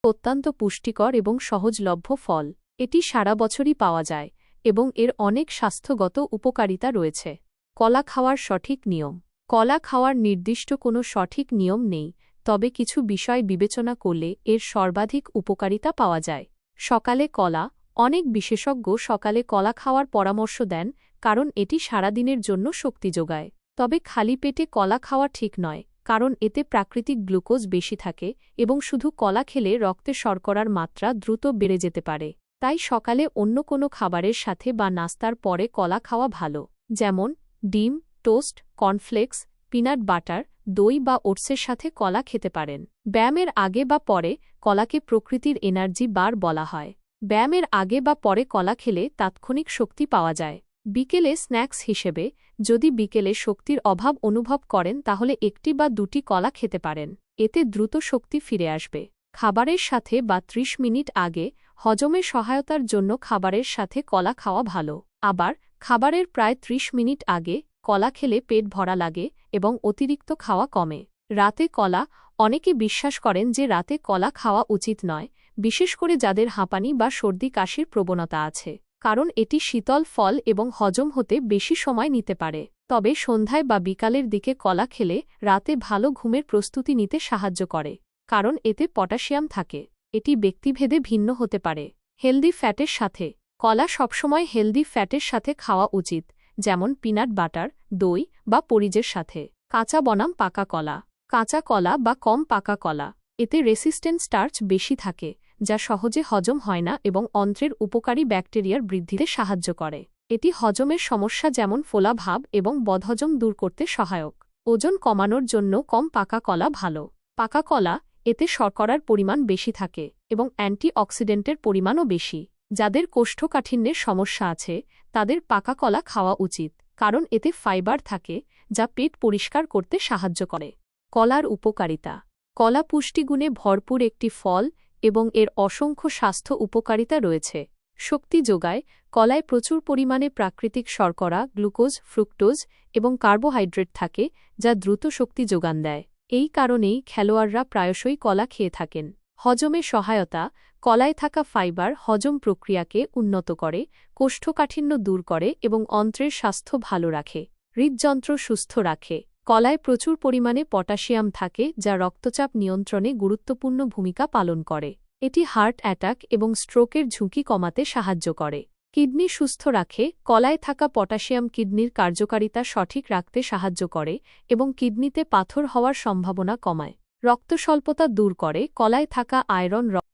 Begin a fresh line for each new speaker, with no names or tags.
অত্যন্ত পুষ্টিকর এবং সহজলভ্য ফল। এটি সারা বছরই পাওয়া যায় এবং এর অনেক স্বাস্থ্যগত উপকারিতা রয়েছে। কলা খাওয়ার সঠিক নিয়ম। কলা খাওয়ার নির্দিষ্ট কোনো সঠিক নিয়ম নেই, তবে কিছু বিষয় বিবেচনা করলে এর সর্বাধিক উপকারিতা পাওয়া যায়। সকালে কলা। অনেক বিশেষজ্ঞ সকালে কলা খাওয়ার পরামর্শ দেন কারণ এটি সারাদিনের জন্য শক্তি যোগায়। তবে খালি পেটে কলা খাওয়া ঠিক নয়, কারণ এতে প্রাকৃতিক গ্লুকোজ বেশি থাকে এবং শুধু কলা খেলে রক্তে শর্করার মাত্রা দ্রুত বেড়ে যেতে পারে। তাই সকালে অন্য কোনো খাবারের সাথে বা নাস্তার পরে কলা খাওয়া ভালো, যেমন ডিম, টোস্ট, কর্নফ্লেক্স, পিনাট বাটার, দই বা ওটসের সাথে কলা খেতে পারেন। ব্যায়ামের আগে বা পরে কলাকে প্রকৃতির এনার্জি বার বলা হয়। ব্যায়ামের আগে বা পরে কলা খেলে তাৎক্ষণিক শক্তি পাওয়া যায়। বিকেলে স্ন্যাক্স হিসেবে যদি বিকেলে শক্তির অভাব অনুভব করেন তাহলে একটি বা দুটি কলা খেতে পারেন, এতে দ্রুত শক্তি ফিরে আসবে। খাবারের সাথে বা ৩০ মিনিট আগে হজমে সহায়তার জন্য খাবারের সাথে কলা খাওয়া ভালো। আবার খাবারের প্রায় ৩০ মিনিট আগে কলা খেলে পেট ভরা লাগে এবং অতিরিক্ত খাওয়া কমে। রাতে কলা। অনেকে বিশ্বাস করেন যে রাতে কলা খাওয়া উচিত নয়, বিশেষ করে যাদের হাঁপানি বা সর্দি কাশির প্রবণতা আছে, কারণ এটি শীতল ফল এবং হজম হতে বেশি সময় নিতে পারে। তবে সন্ধ্যায় বা বিকালের দিকে কলা খেলে রাতে ভালো ঘুমের প্রস্তুতি নিতে সাহায্য করে, কারণ এতে পটাশিয়াম থাকে। এটি ব্যক্তিভেদে ভিন্ন হতে পারে। হেলদি ফ্যাটের সাথে। কলা সবসময় হেলদি ফ্যাটের সাথে খাওয়া উচিত, যেমন পিনাট বাটার, দই বা পরিজের সাথে। কাঁচা বনাম পাকা কলা। কাঁচা কলা বা কম পাকা কলা, এতে রেসিস্ট্যান্ট স্টার্চ বেশি থাকে, যা সহজে হজম হয় না এবং অন্ত্রের উপকারী ব্যাকটেরিয়ার বৃদ্ধিতে সাহায্য করে। এটি হজমের সমস্যা যেমন ফোলা ভাব এবং বদহজম দূর করতে সহায়ক। ওজন কমানোর জন্য কম পাকা কলা ভালো। পাকা কলা, এতে শর্করার পরিমাণ বেশি থাকে এবং অ্যান্টিঅক্সিডেন্টের পরিমাণও বেশি। যাদের কোষ্ঠকাঠিন্যের সমস্যা আছে তাদের পাকা কলা খাওয়া উচিত, কারণ এতে ফাইবার থাকে যা পেট পরিষ্কার করতে সাহায্য করে। কলার উপকারিতা। কলা পুষ্টিগুণে ভরপুর একটি ফল এবং এর অসংখ্য স্বাস্থ্য উপকারিতা রয়েছে। শক্তি যোগায়। কলায় প্রচুর পরিমাণে প্রাকৃতিক শর্করা, গ্লুকোজ, ফ্রুক্টোজ এবং কার্বোহাইড্রেট থাকে, যা দ্রুত শক্তি যোগান দেয়। এই কারণেই খেলোয়াড়রা প্রায়শই কলা খেয়ে থাকেন। হজমে সহায়তা। কলায় থাকা ফাইবার হজম প্রক্রিয়াকে উন্নত করে, কোষ্ঠকাঠিন্য দূর করে এবং অন্ত্রের স্বাস্থ্য ভালো রাখে। হৃদযন্ত্র সুস্থ রাখে। কলায় প্রচুর পরিমাণে পটাশিয়াম থাকে, যা রক্তচাপ নিয়ন্ত্রণে গুরুত্বপূর্ণ ভূমিকা পালন করে। এটি হার্ট অ্যাটাক এবং স্ট্রোকের ঝুঁকি কমাতে সাহায্য করে। কিডনি সুস্থ রাখে। কলায় থাকা পটাশিয়াম কিডনির কার্যকারিতা সঠিক রাখতে সাহায্য করে এবং কিডনিতে পাথর হওয়ার সম্ভাবনা কমায়। রক্তস্বল্পতা দূর করে। কলায় থাকা আয়রন